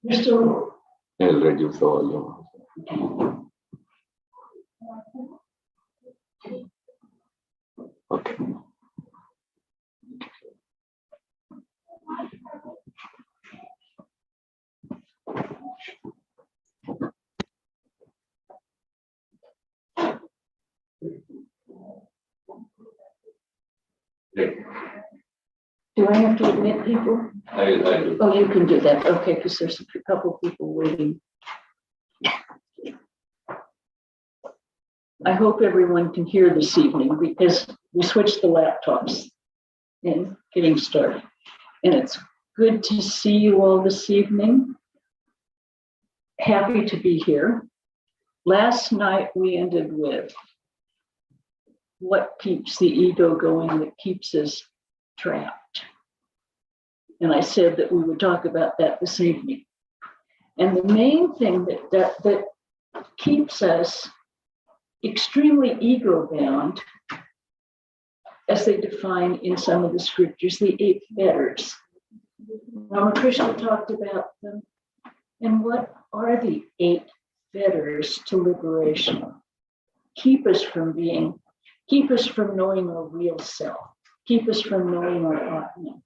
Mr. I'll reduce the volume. Okay. Do I have to admit people? I do. Oh, you can do that. Okay, because there's a couple people waiting. I hope everyone can hear this evening because we switched the laptops and getting started. And it's good to see you all this evening. Happy to be here. Last night we ended with what keeps the ego going, that keeps us trapped. And I said that we would talk about that this evening. And the main thing that keeps us extremely ego bound, as they define in some of the scriptures, the 8 fetters. Ramakrishna talked about them. And what are the 8 fetters to liberation? Keep us from knowing our real self, keep us from knowing our Atma.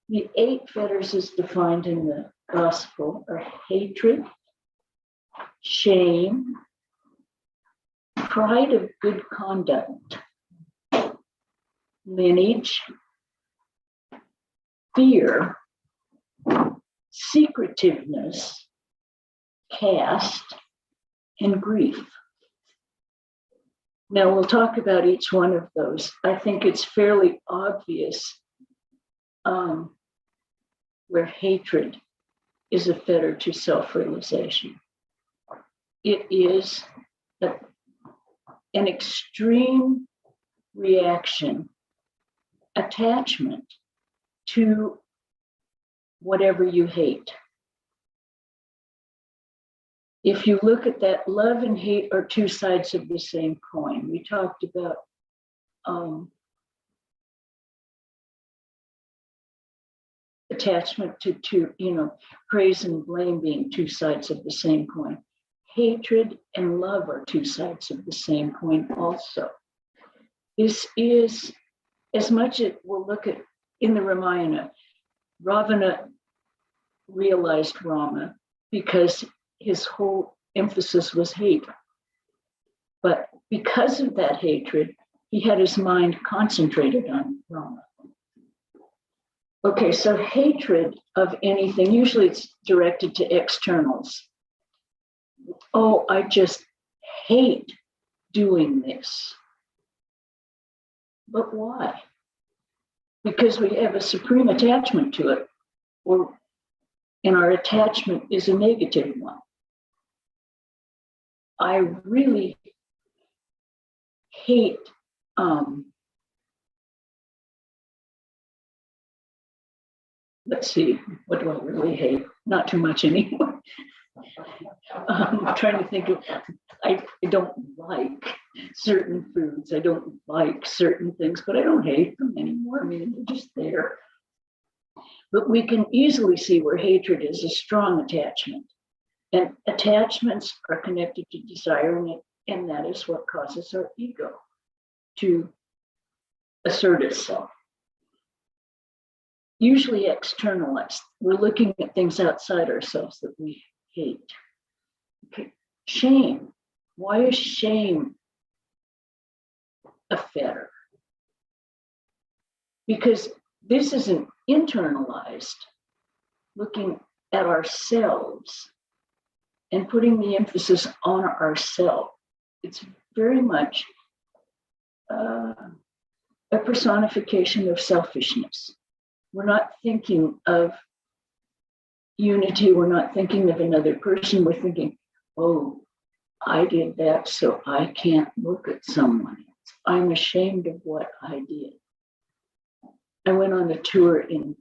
The 8 fetters as defined in the gospel are hatred, shame, pride of good conduct, lineage, fear, secretiveness, caste, and grief. Now we'll talk about each one of those. I think it's fairly obvious where hatred is a fetter to self-realization. It is an extreme reaction, attachment to whatever you hate. If you look at that, love and hate are 2 sides of the same coin. We talked about attachment to praise and blame being 2 sides of the same coin. Hatred and love are 2 sides of the same coin also. This is, as much as we'll look at in the Ramayana, Ravana realized Rama because his whole emphasis was hate. But because of that hatred, he had his mind concentrated on Rama. Okay, so hatred of anything, usually it's directed to externals. Oh, I just hate doing this. But why? Because we have a supreme attachment to it, and our attachment is a negative one. I really hate let's see, what do I really hate? Not too much anymore. I'm trying to think of, I don't like certain foods. I don't like certain things, but I don't hate them anymore. I mean, they're just there. But we can easily see where hatred is a strong attachment. And attachments are connected to desiring it, and that is what causes our ego to assert itself. Usually externalized. We're looking at things outside ourselves that we hate. Okay. Shame. Why is shame a fetter? Because this isn't internalized, looking at ourselves and putting the emphasis on ourselves. It's very much a personification of selfishness. We're not thinking of unity. We're not thinking of another person. We're thinking, oh, I did that, so I can't look at someone else. I'm ashamed of what I did. I went on a tour in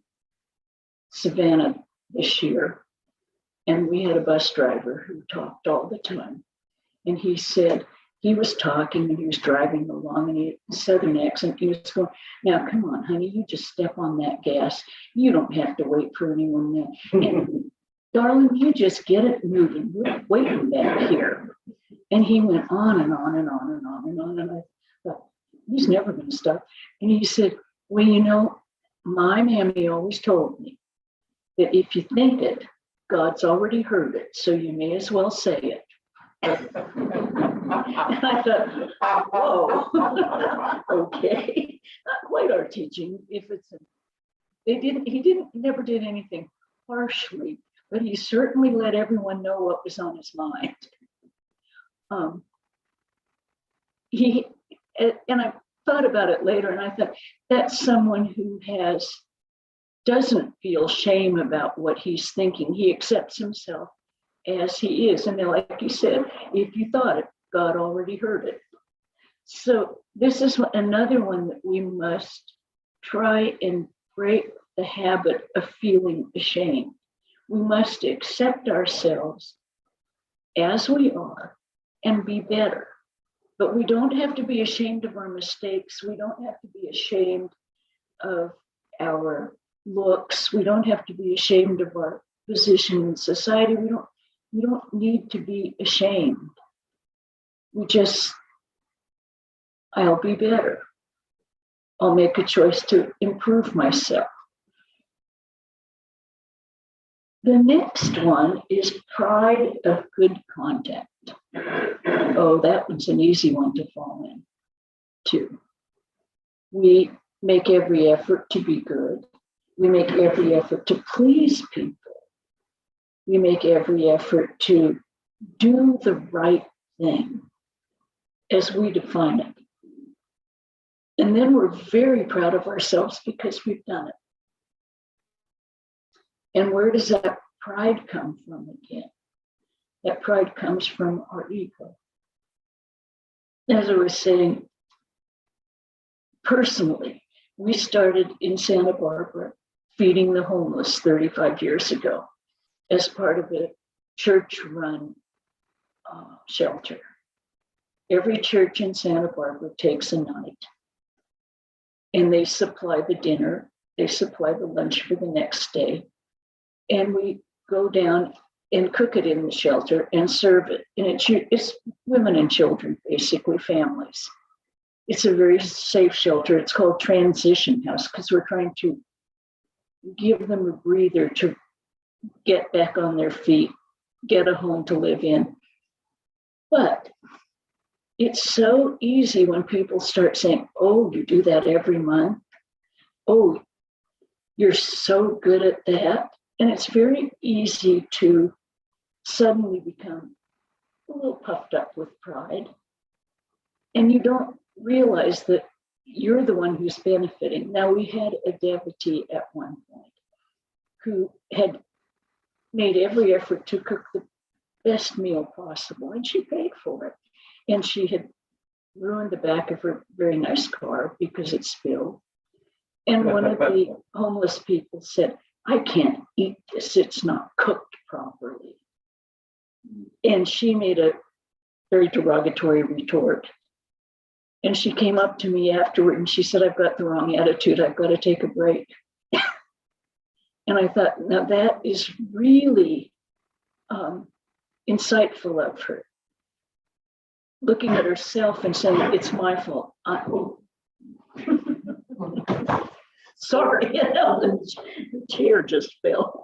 Savannah this year, and we had a bus driver who talked all the time. And he said he was talking and he was driving along and he had a Southern accent. He was going, now, come on, honey, you just step on that gas. You don't have to wait for anyone there. And, darling, you just get it moving. We're waiting back here. And he went on and on and on and on and on. And I thought, he's never going to stop. And he said, well, you know, my mammy always told me that if you think it, God's already heard it. So you may as well say it. And I thought, whoa, okay, not quite our teaching. If it's, he never did anything harshly, but he certainly let everyone know what was on his mind. And I thought about it later, and I thought that's someone who doesn't feel shame about what he's thinking. He accepts himself as he is. And then, like you said, if you thought it, God already heard it. So this is another one that we must try and break the habit of feeling ashamed. We must accept ourselves as we are and be better. But we don't have to be ashamed of our mistakes. We don't have to be ashamed of our looks. We don't have to be ashamed of our position in society. We don't need to be ashamed. I'll be better. I'll make a choice to improve myself. The next one is pride of good conduct. Oh, that one's an easy one to fall into. We make every effort to be good. We make every effort to please people. We make every effort to do the right thing as we define it. And then we're very proud of ourselves because we've done it. And where does that pride come from again? That pride comes from our ego. As I was saying, personally, we started in Santa Barbara feeding the homeless 35 years ago as part of a church-run shelter. Every church in Santa Barbara takes a night, and they supply the dinner, they supply the lunch for the next day, and we go down and cook it in the shelter and serve it. And it's women and children, basically families. It's a very safe shelter. It's called Transition House because we're trying to give them a breather to get back on their feet, get a home to live in. But it's so easy when people start saying, oh, you do that every month. Oh, you're so good at that. And it's very easy to suddenly become a little puffed up with pride. And you don't realize that you're the one who's benefiting. Now, we had a devotee at one point who had made every effort to cook the best meal possible, and she paid for it. And she had ruined the back of her very nice car because it spilled. And one of the homeless people said, I can't eat this, it's not cooked properly. And she made a very derogatory retort. And she came up to me afterward and she said, I've got the wrong attitude, I've got to take a break. And I thought, now that is really insightful of her. Looking at herself and saying, it's my fault. Sorry, the chair just fell.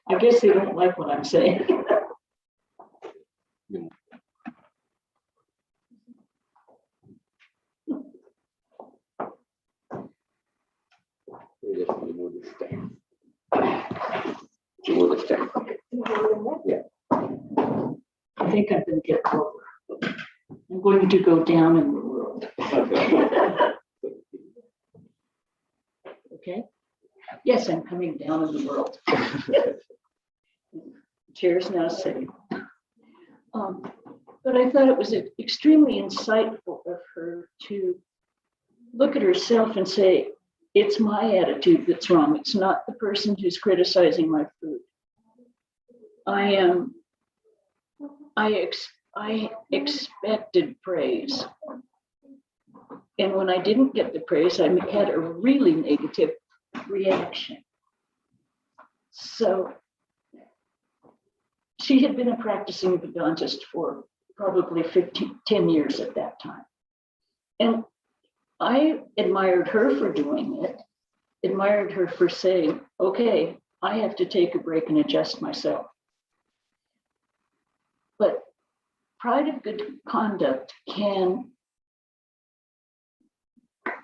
I guess they don't like what I'm saying. Just remove this stand. Remove the stand. Yeah. I think I'm going to get over. I'm going to go down in the world. Okay? Yes, I'm coming down in the world. Chair's now sitting. But I thought it was extremely insightful of her to look at herself and say, it's my attitude that's wrong. It's not the person who's criticizing my food. I am I expected praise. And when I didn't get the praise, I had a really negative reaction. So she had been a practicing Vedantist for probably 10 years at that time. And I admired her for doing it, admired her for saying, okay, I have to take a break and adjust myself. But pride of good conduct can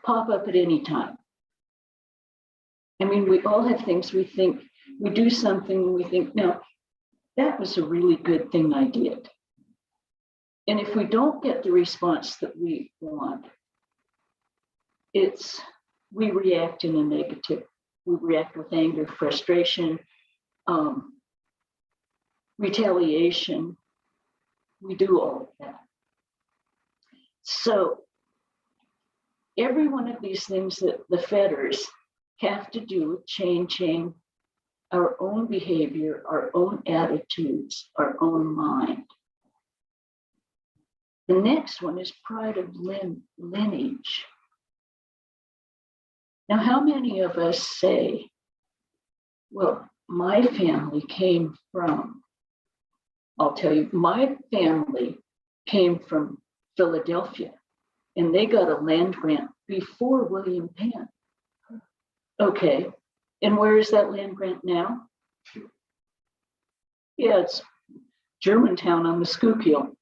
pop up at any time. I mean, we all have things we think, we do something and we think, no, that was a really good thing I did. And if we don't get the response that we want, we react in a negative, we react with anger, frustration, retaliation. We do all of that. So every one of these things that the fetters have to do with changing our own behavior, our own attitudes, our own mind. The next one is pride of lineage. Now, how many of us say, well, my family came from, I'll tell you, my family came from Philadelphia, and they got a land grant before William Penn. Okay, and where is that land grant now? Yeah, it's Germantown on the Schuylkill,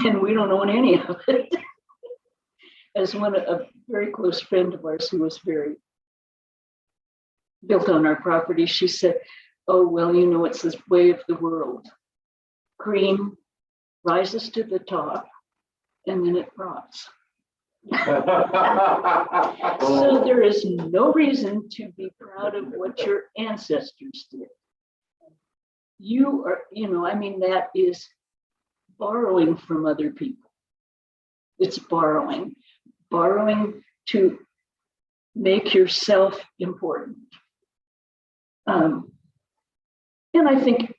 and we don't own any of it. As a very close friend of ours who was very built on our property, she said, oh, well, you know, it's this way of the world. Cream rises to the top and then it rots. So there is no reason to be proud of what your ancestors did. You are, I mean, that is borrowing from other people. It's borrowing to make yourself important. And I think,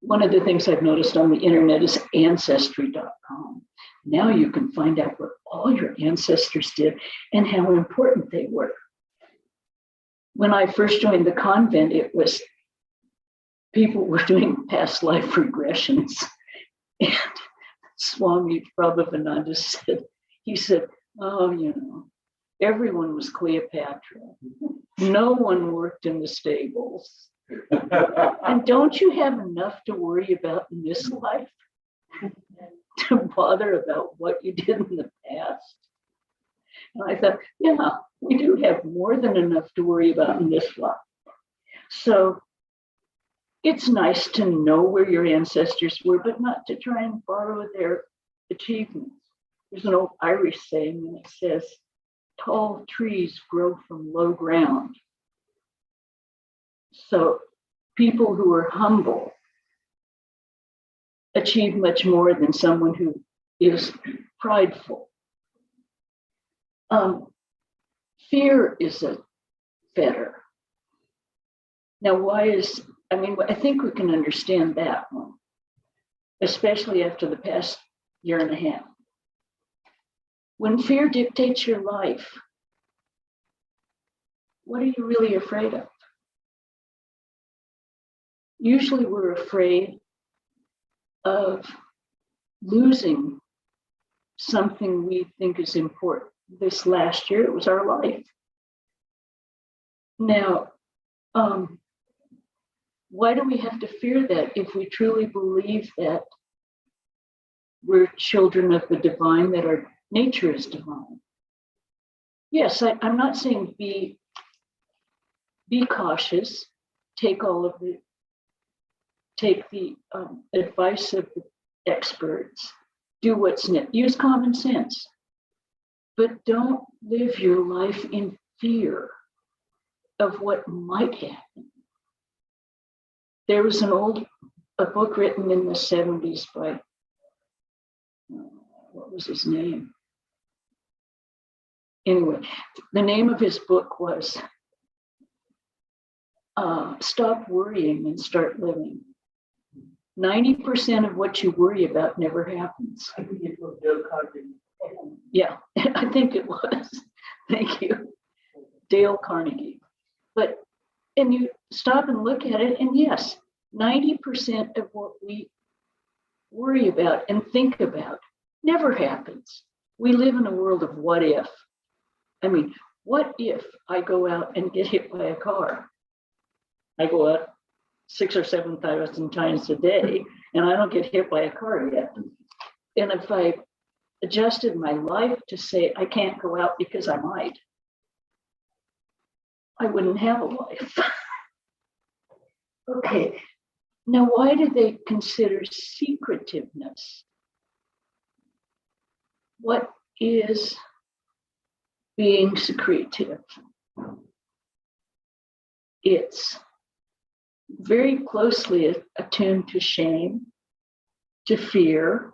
one of the things I've noticed on the internet is Ancestry.com. Now you can find out what all your ancestors did and how important they were. When I first joined the convent, it was people were doing past life regressions. And Swami Prabhavananda said, oh, everyone was Cleopatra. No one worked in the stables. And don't you have enough to worry about in this life to bother about what you did in the past? And I thought, yeah, we do have more than enough to worry about in this life. So it's nice to know where your ancestors were, but not to try and borrow their achievements. There's an old Irish saying, and it says, tall trees grow from low ground. So people who are humble achieve much more than someone who is prideful. Fear is a fetter. Now, I think we can understand that one, especially after the past year and a half. When fear dictates your life, what are you really afraid of? Usually we're afraid of losing something we think is important. This last year, it was our life. Now, why do we have to fear that if we truly believe that we're children of the divine, that our nature is divine? Yes, I'm not saying be cautious, take the advice of the experts, do what's needed, use common sense, but don't live your life in fear of what might happen. There was a book written in the 70s by, what was his name? Anyway, the name of his book was Stop Worrying and Start Living. 90% of what you worry about never happens. I think it was Dale Carnegie. Yeah, I think it was. Thank you. Dale Carnegie. But, and you stop and look at it, and yes, 90% of what we worry about and think about never happens. We live in a world of what if. I mean, what if I go out and get hit by a car? I go out 6,000 or 7,000 times a day, and I don't get hit by a car yet. And if I adjusted my life to say I can't go out because I might, I wouldn't have a life. Okay, now why do they consider secretiveness? What is being secretive? It's very closely attuned to shame, to fear,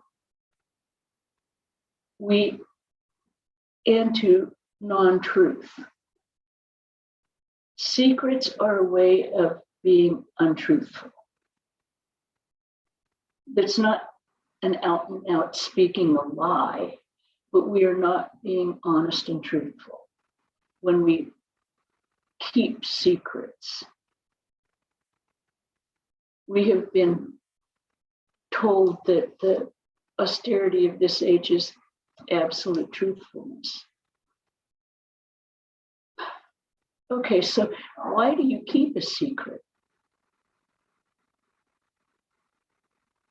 and to non-truth. Secrets are a way of being untruthful. It's not an out and out speaking a lie, but we are not being honest and truthful when we keep secrets. We have been told that the austerity of this age is absolute truthfulness. Okay, so why do you keep a secret?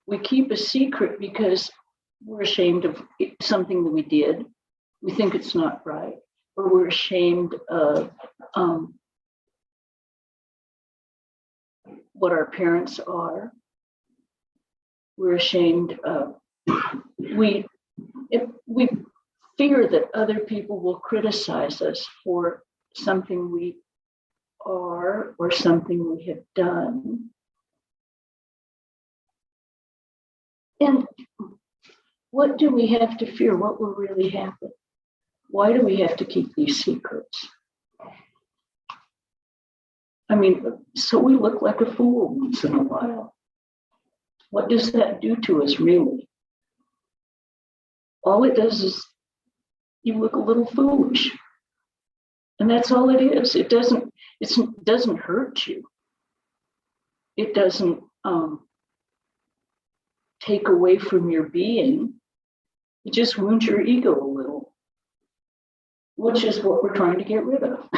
We keep a secret because we're ashamed of something that we did. We think it's not right, or we're ashamed of what our parents are. We're ashamed of, we fear that other people will criticize us for something we are or something we have done. And what do we have to fear? What will really happen? Why do we have to keep these secrets? I mean, so we look like a fool once in a while. What does that do to us, really? All it does is you look a little foolish. And that's all it is. It doesn't hurt you. It doesn't take away from your being. It just wounds your ego a little, which is what we're trying to get rid of.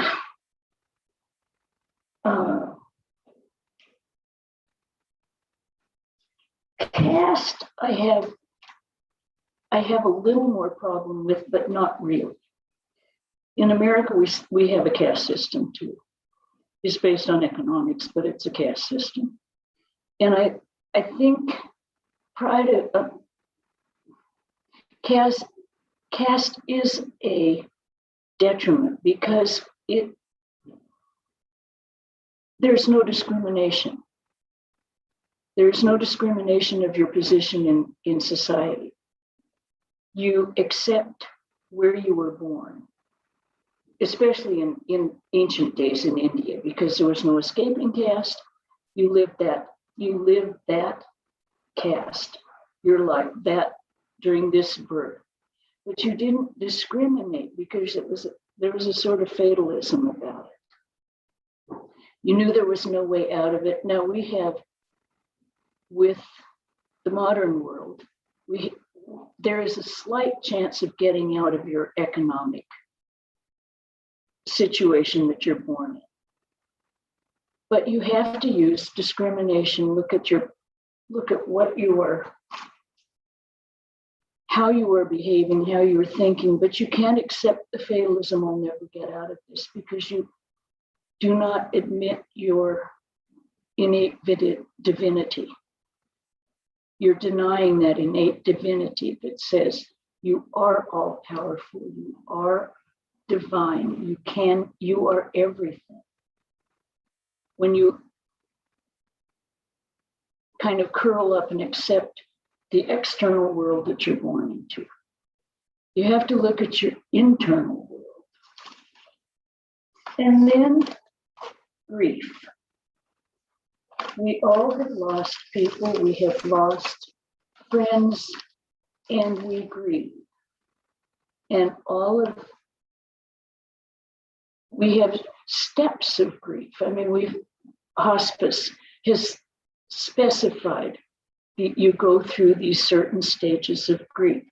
Caste, I have a little more problem with, but not really. In America, we have a caste system too. It's based on economics, but it's a caste system. And I think prior to caste is a detriment because there's no discrimination. There's no discrimination of your position in society. You accept where you were born, especially in ancient days in India, because there was no escaping caste. You lived that caste. You're like that during this birth. But you didn't discriminate because there was a sort of fatalism about it. You knew there was no way out of it. Now we have, with the modern world, there is a slight chance of getting out of your economic situation that you're born in. But you have to use discrimination. Look at what you are, how you are behaving, how you are thinking, but you can't accept the fatalism. I'll never get out of this because you do not admit your innate divinity. You're denying that innate divinity that says you are all powerful, you are divine, you are everything. When you kind of curl up and accept the external world that you're born into, you have to look at your internal world. And then grief. We all have lost people, we have lost friends, and we grieve. And we have steps of grief. I mean, hospice has specified that you go through these certain stages of grief.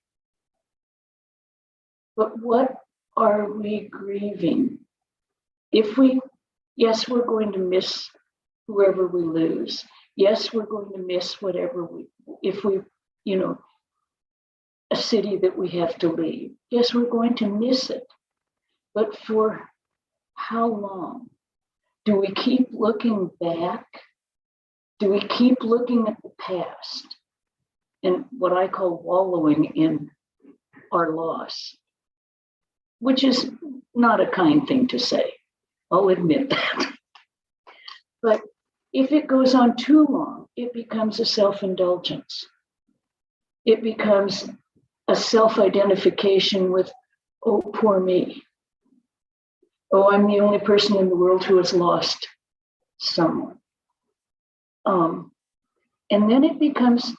But what are we grieving? Yes, we're going to miss whoever we lose. Yes, we're going to miss whatever a city that we have to leave. Yes, we're going to miss it. But for how long? Do we keep looking back? Do we keep looking at the past and what I call wallowing in our loss? Which is not a kind thing to say. I'll admit that. But if it goes on too long, it becomes a self-indulgence. It becomes a self-identification with, oh, poor me. Oh, I'm the only person in the world who has lost someone. And then it becomes,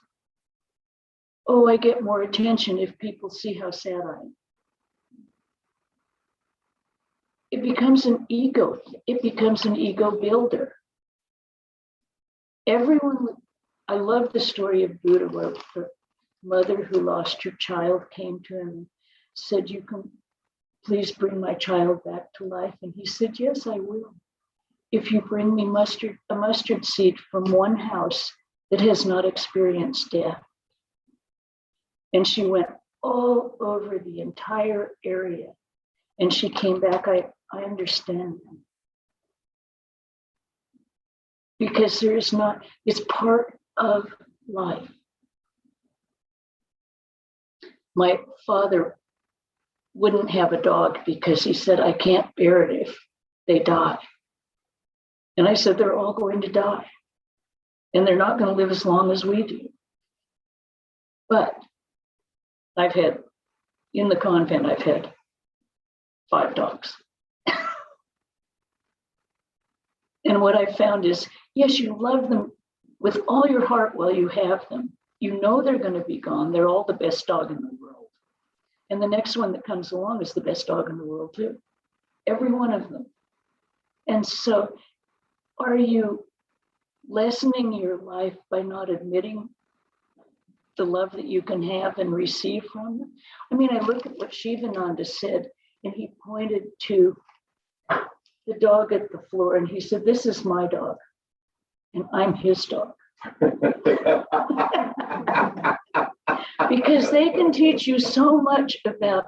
oh, I get more attention if people see how sad I am. It becomes an ego. It becomes an ego builder. I love the story of Buddha where the mother who lost her child came to him and said, you can please bring my child back to life. And he said, yes, I will. If you bring me a mustard seed from one house that has not experienced death. And she went all over the entire area. And she came back, I understand them. Because it's part of life. My father wouldn't have a dog because he said, I can't bear it if they die. And I said, they're all going to die. And they're not going to live as long as we do. But in the convent, I've had 5 dogs. And what I found is, yes, you love them with all your heart while you have them. You know they're going to be gone. They're all the best dog in the world. And the next one that comes along is the best dog in the world too. Every one of them. And so are you lessening your life by not admitting the love that you can have and receive from them? I mean, I look at what Shivananda said, and he pointed to the dog at the floor, and he said, this is my dog, and I'm his dog. Because they can teach you so much about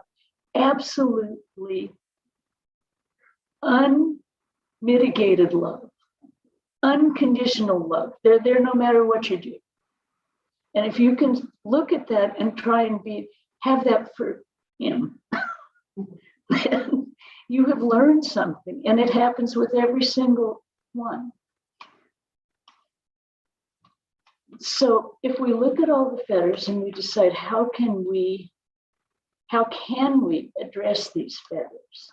absolutely unmitigated love, unconditional love. They're there no matter what you do. And if you can look at that and try and have that for him, then you have learned something, and it happens with every single one. So if we look at all the fetters and we decide how can we address these fetters?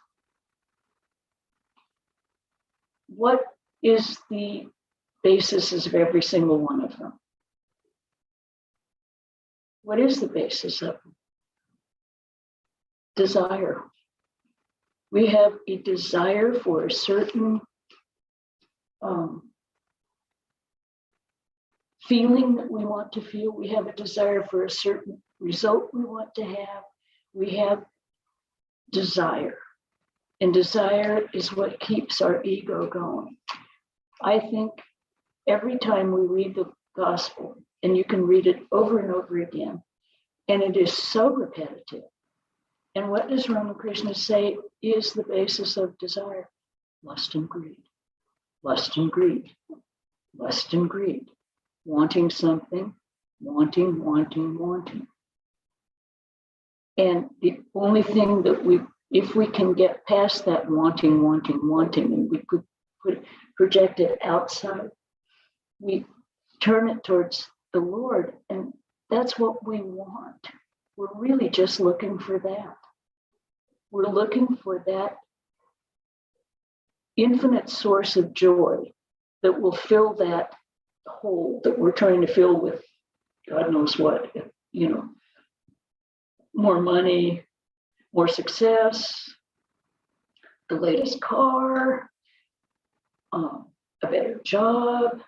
What is the basis of every single one of them? What is the basis of them? Desire. We have a desire for a certain feeling that we want to feel. We have a desire for a certain result we want to have. We have desire. And desire is what keeps our ego going. I think every time we read the gospel, and you can read it over and over again, and it is so repetitive. And what does Ramakrishna say is the basis of desire? Lust and greed. Lust and greed. Lust and greed. Wanting something, wanting. And the only thing that if we can get past that wanting, and we could project it outside, we turn it towards the Lord, and that's what we want. We're really just looking for that. We're looking for that infinite source of joy that will fill that hole that we're trying to fill with God knows what, more money, more success, the latest car, a better job.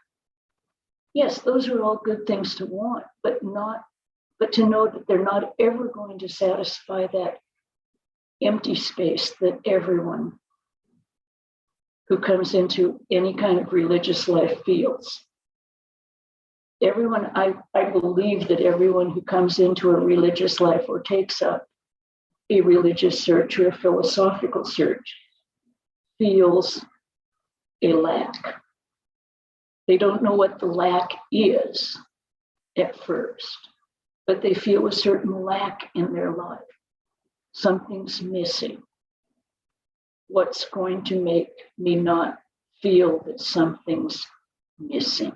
Yes, those are all good things to want, but to know that they're not ever going to satisfy that empty space that everyone who comes into any kind of religious life feels. I believe that everyone who comes into a religious life or takes up a religious search or a philosophical search feels a lack. They don't know what the lack is at first, but they feel a certain lack in their life. Something's missing. What's going to make me not feel that something's missing?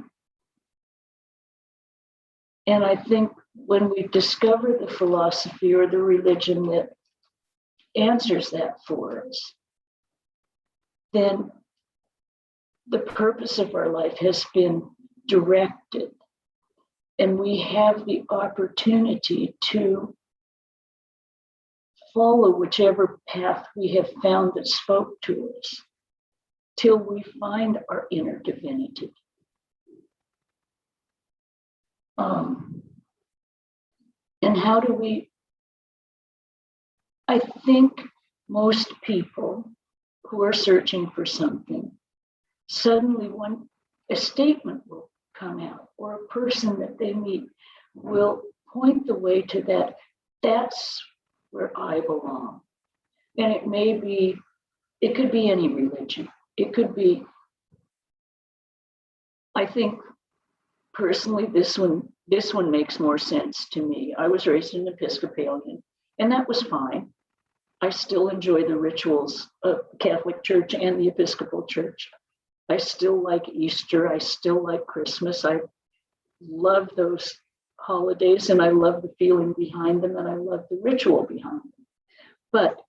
And I think when we discover the philosophy or the religion that answers that for us, then the purpose of our life has been directed, and we have the opportunity to follow whichever path we have found that spoke to us till we find our inner divinity. And how do we? I think most people who are searching for something, suddenly a statement will come out, or a person that they meet will point the way to that. That's where I belong. And it could be any religion. It could be, I think personally, this one makes more sense to me. I was raised an Episcopalian, and that was fine. I still enjoy the rituals of the Catholic Church and the Episcopal Church. I still like Easter. I still like Christmas. I love those holidays, and I love the feeling behind them, and I love the ritual behind them. But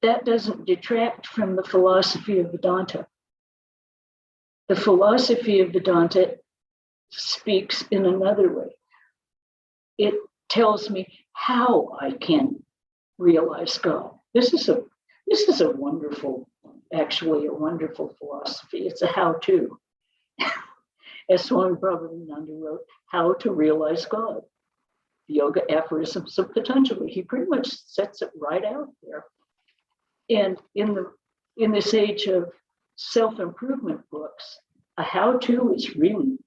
that doesn't detract from the philosophy of Vedanta. The philosophy of Vedanta speaks in another way. It tells me how I can realize God. This is a wonderful, actually a wonderful philosophy. It's a how-to. As Swami Pravrajika wrote, How to Realize God. The Yoga Aphorisms of Patanjali. He pretty much sets it right out there. And in this age of self-improvement books, a how-to is really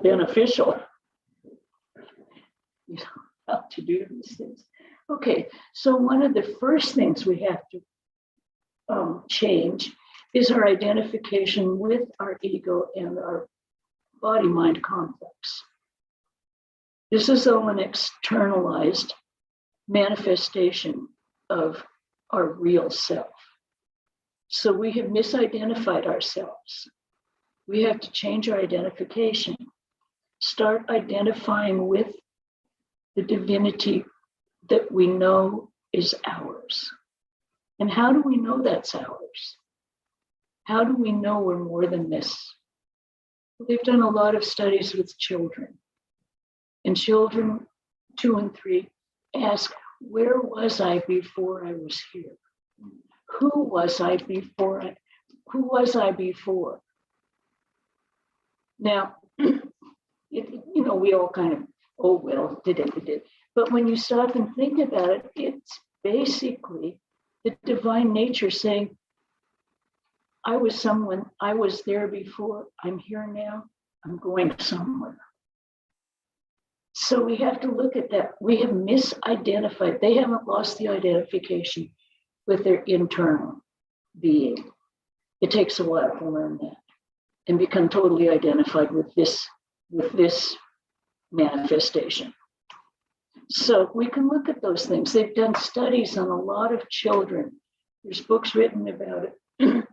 beneficial. How to do these things. Okay, so one of the first things we have to change is our identification with our ego and our body-mind complex. This is all an externalized manifestation of our real self. So we have misidentified ourselves. We have to change our identification. Start identifying with the divinity that we know is ours. And how do we know that's ours? How do we know we're more than this? They've done a lot of studies with children. And children 2 and 3 ask, where was I before I was here? Who was I before? Now, we all kind of, oh, well, did. But when you stop and think about it, it's basically the divine nature saying, I was there before, I'm here now, I'm going somewhere. So we have to look at that. We have misidentified. They haven't lost the identification with their internal being. It takes a while to learn that and become totally identified with this manifestation. So we can look at those things. They've done studies on a lot of children. There's books written about it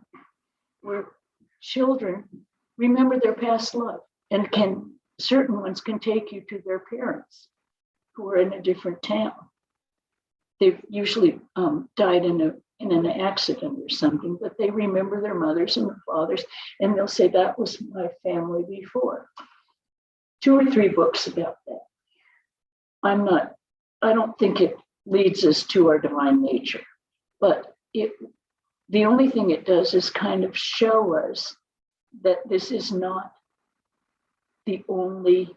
where children remember their past love, and certain ones can take you to their parents who are in a different town. They've usually died in in an accident or something, but they remember their mothers and their fathers, and they'll say, that was my family before. 2 or 3 books about that. I don't think it leads us to our divine nature, but the only thing it does is kind of show us that this is not the only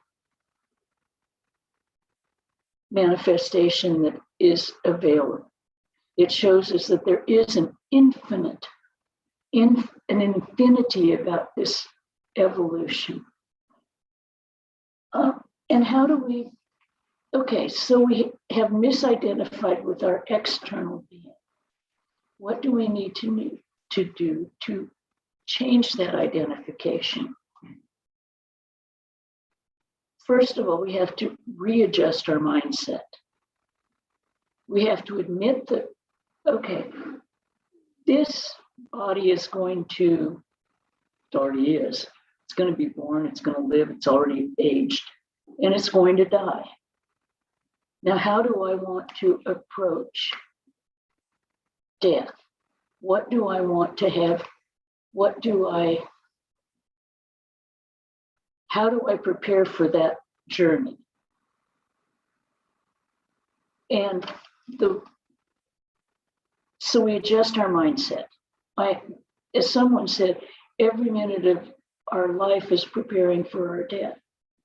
manifestation that is available. It shows us that there is an infinity about this evolution. And how do we, okay, so we have misidentified with our external being. What do we need to do to change that identification? First of all, we have to readjust our mindset. We have to admit that, okay, this body is going to, it already is, it's going to be born, it's going to live, it's already aged, and it's going to die. Now, how do I want to approach death? What do I want to have? How do I prepare for that journey? And so we adjust our mindset. As someone said, every minute of our life is preparing for our death.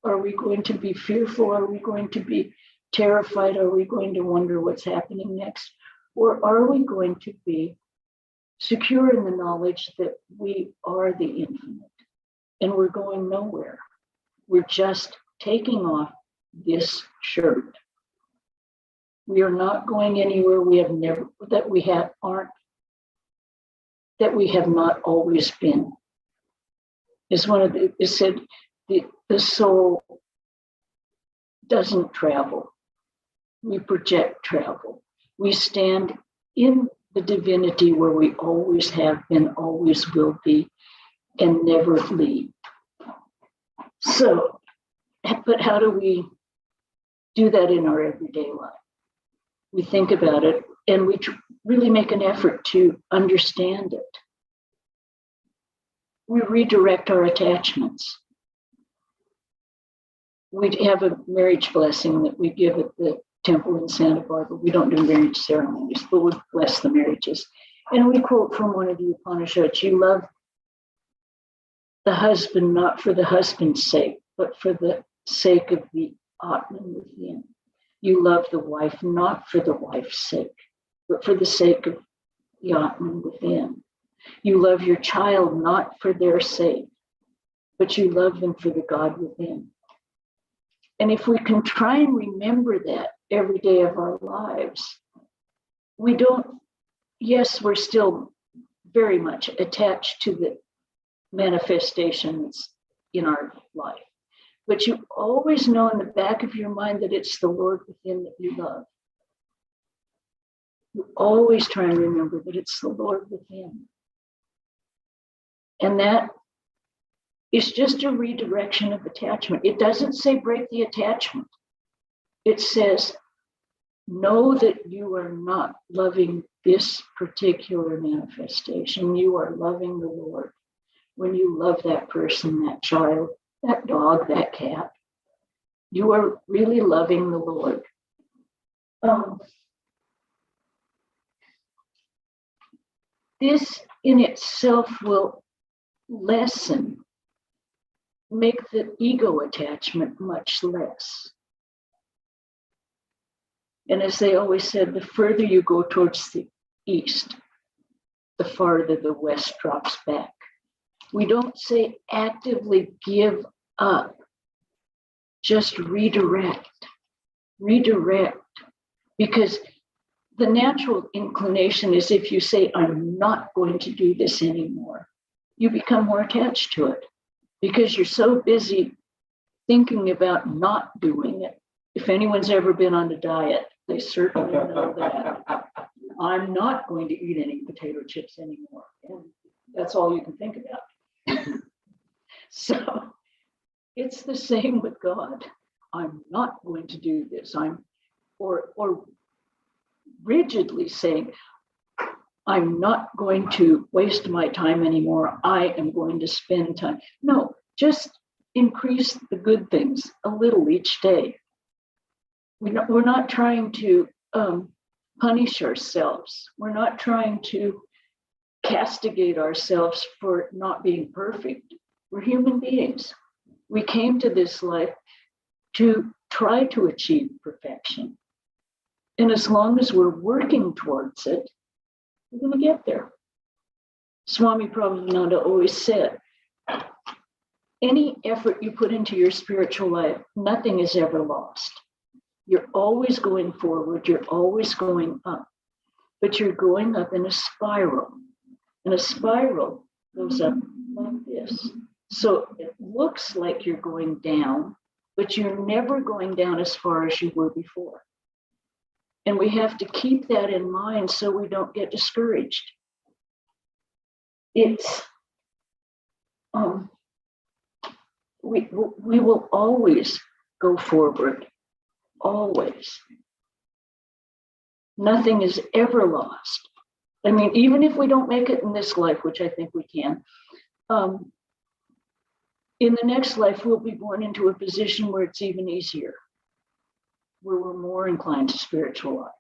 Are we going to be fearful? Are we going to be terrified? Are we going to wonder what's happening next? Or are we going to be secure in the knowledge that we are the infinite and we're going nowhere? We're just taking off this shirt. We are not going anywhere we have never, that we have not always been. It's it said the soul doesn't travel. We project travel. We stand in the divinity where we always have been, always will be, and never leave. So, but how do we do that in our everyday life? We think about it and we really make an effort to understand it. We redirect our attachments. We have a marriage blessing that we give at the temple in Santa Barbara. We don't do marriage ceremonies, but we bless the marriages. And we quote from one of the Upanishads, you love the husband not for the husband's sake, but for the sake of the Atman within. You love the wife not for the wife's sake, but for the sake of the Atman within. You love your child not for their sake, but you love them for the God within. And if we can try and remember that every day of our lives, we don't, yes, we're still very much attached to the manifestations in our life. But you always know in the back of your mind that it's the Lord within that you love. You always try and remember that it's the Lord within. And that is just a redirection of attachment. It doesn't say break the attachment. It says, know that you are not loving this particular manifestation. You are loving the Lord. When you love that person, that child, that dog, that cat, you are really loving the Lord. This in itself will make the ego attachment much less. And as they always said, the further you go towards the east, the farther the west drops back. We don't say actively give up, just redirect, because the natural inclination is if you say, I'm not going to do this anymore, you become more attached to it because you're so busy thinking about not doing it. If anyone's ever been on a diet, they certainly know that. I'm not going to eat any potato chips anymore. And that's all you can think about. So it's the same with God. I'm not going to do this. Or rigidly saying, I'm not going to waste my time anymore. I am going to spend time. No, just increase the good things a little each day. We're not trying to punish ourselves. We're not trying to castigate ourselves for not being perfect. We're human beings. We came to this life to try to achieve perfection. And as long as we're working towards it, we're going to get there. Swami Prabhupada always said, any effort you put into your spiritual life, nothing is ever lost. You're always going forward, you're always going up, but you're going up in a spiral. And a spiral goes up like this. So it looks like you're going down, but you're never going down as far as you were before. And we have to keep that in mind so we don't get discouraged. It's, we will always go forward, always. Nothing is ever lost. I mean, even if we don't make it in this life, which I think we can, in the next life, we'll be born into a position where it's even easier, where we're more inclined to spiritual life.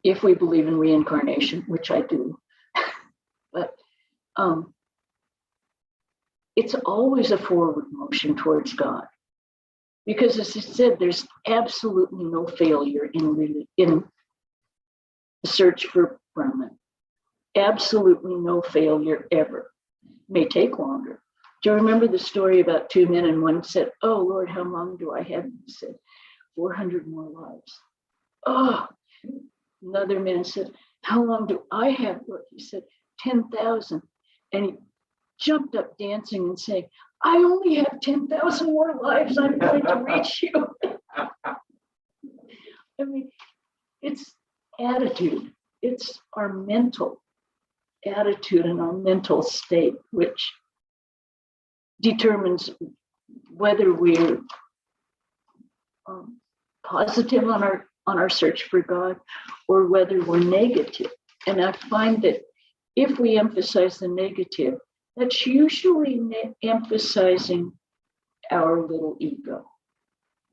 If we believe in reincarnation, which I do. But it's always a forward motion towards God. Because as I said, there's absolutely no failure in the search for Brahman. Absolutely no failure ever. It may take longer. Do you remember the story about two men and one said, oh Lord, how long do I have? He said, 400 more lives. Oh, another man said, how long do I have? Lord? He said, 10,000. And he jumped up dancing and saying, I only have 10,000 more lives. I'm going to reach you. I mean, it's attitude. It's our mental attitude and our mental state, which determines whether we're positive on our search for God or whether we're negative. And I find that if we emphasize the negative, that's usually emphasizing our little ego.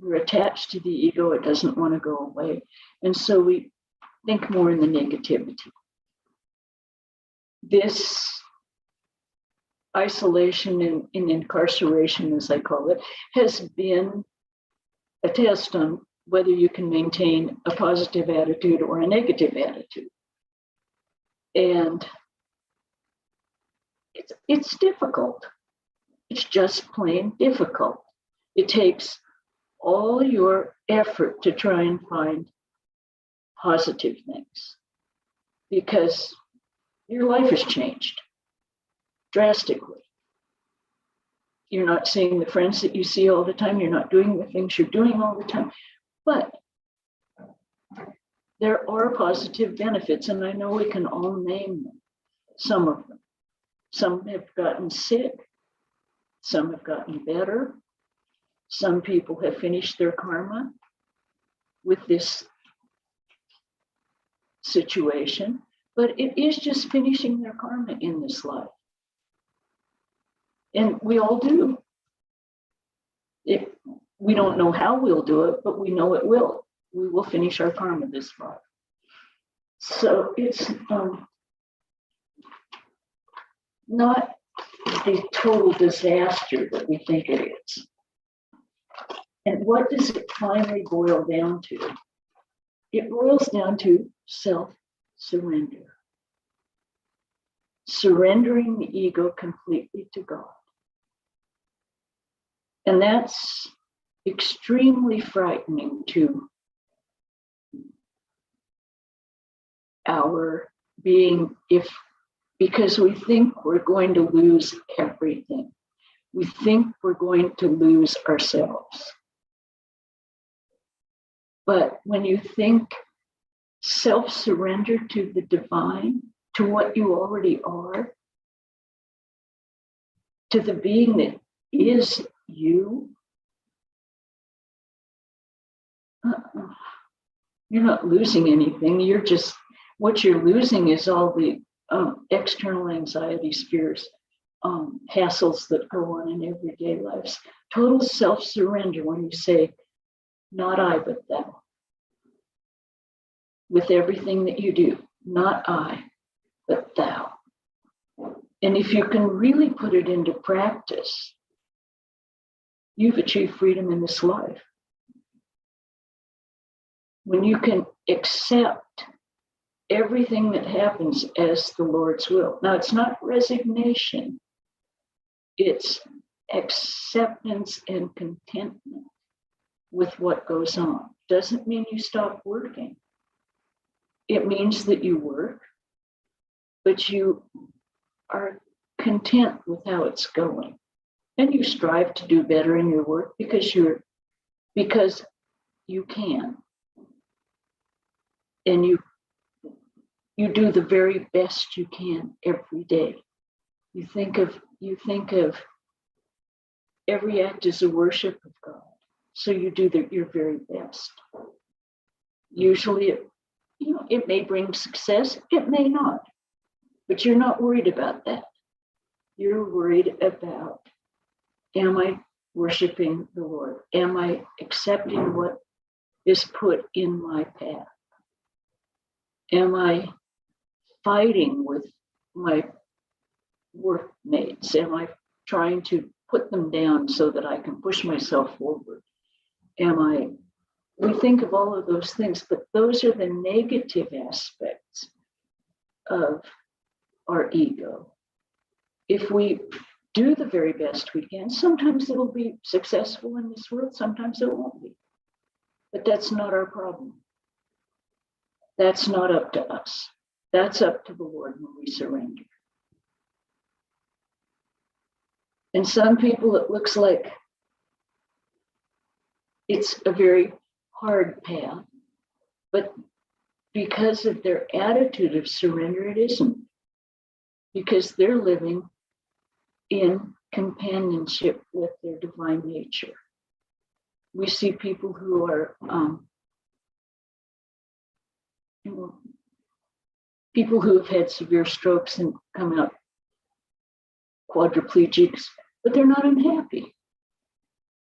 We're attached to the ego. It doesn't want to go away. And so we think more in the negativity. This isolation in incarceration, as I call it, has been a test on whether you can maintain a positive attitude or a negative attitude. And it's difficult. It's just plain difficult. It takes all your effort to try and find positive things because your life has changed drastically. You're not seeing the friends that you see all the time. You're not doing the things you're doing all the time. But there are positive benefits, and I know we can all name them, some of them. Some have gotten sick. Some have gotten better. Some people have finished their karma with this situation, but it is just finishing their karma in this life. And we all do. We don't know how we'll do it, but we know it will. We will finish our karma this life. So it's not the total disaster that we think it is. And what does it finally boil down to? It boils down to self-surrender. Surrendering the ego completely to God. And that's extremely frightening to our being because we think we're going to lose everything. We think we're going to lose ourselves. But when you think self-surrender to the divine, to what you already are, to the being that is you, you're not losing anything. You're just What you're losing is all the external anxieties, fears, hassles that go on in everyday lives. Total self-surrender when you say, not I, but thou. With everything that you do, not I, but thou. And if you can really put it into practice, you've achieved freedom in this life. When you can accept everything that happens as the Lord's will. Now, it's not resignation, it's acceptance and contentment with what goes on. Doesn't mean you stop working. It means that you work, but you are content with how it's going. And you strive to do better in your work because you can. And you do the very best you can every day. You think of every act as a worship of God. So you do your very best. Usually it may bring success, it may not, but you're not worried about that. You're worried about, am I worshiping the Lord? Am I accepting what is put in my path? Am I fighting with my workmates? Am I trying to put them down so that I can push myself forward? We think of all of those things, but those are the negative aspects of our ego. If we do the very best we can, sometimes it'll be successful in this world, sometimes it won't be. But that's not our problem. That's not up to us. That's up to the Lord when we surrender. And some people, it looks like it's a very hard path, but because of their attitude of surrender, it isn't. Because they're living in companionship with their divine nature. We see people who are people who have had severe strokes and come out quadriplegics, but they're not unhappy.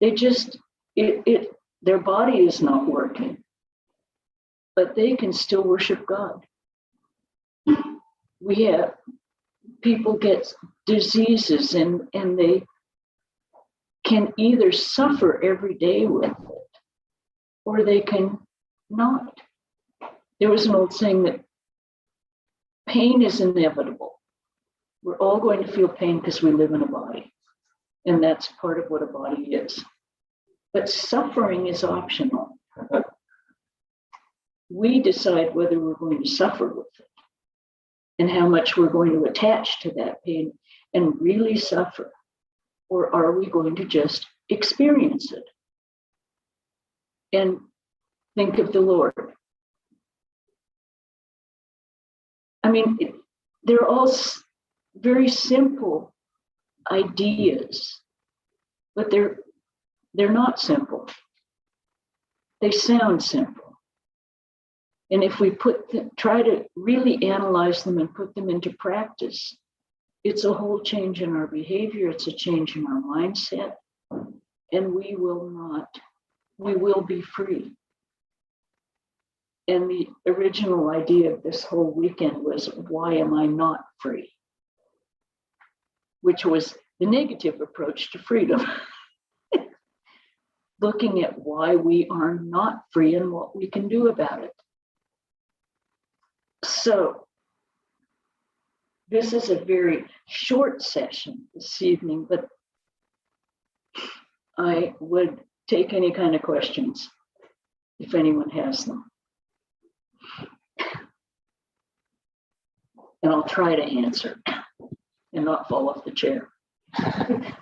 They just, their body is not working, but they can still worship God. We have people get diseases and they can either suffer every day with it or they can not. There was an old saying that pain is inevitable. We're all going to feel pain because we live in a body, and that's part of what a body is. But suffering is optional. We decide whether we're going to suffer with it and how much we're going to attach to that pain and really suffer, or are we going to just experience it and think of the Lord? I mean, they're all very simple ideas, but they're not simple. They sound simple. And if we try to really analyze them and put them into practice, it's a whole change in our behavior, it's a change in our mindset, and we will be free. And the original idea of this whole weekend was, why am I not free? Which was the negative approach to freedom. Looking at why we are not free and what we can do about it. So, this is a very short session this evening, but I would take any kind of questions if anyone has them. And I'll try to answer and not fall off the chair.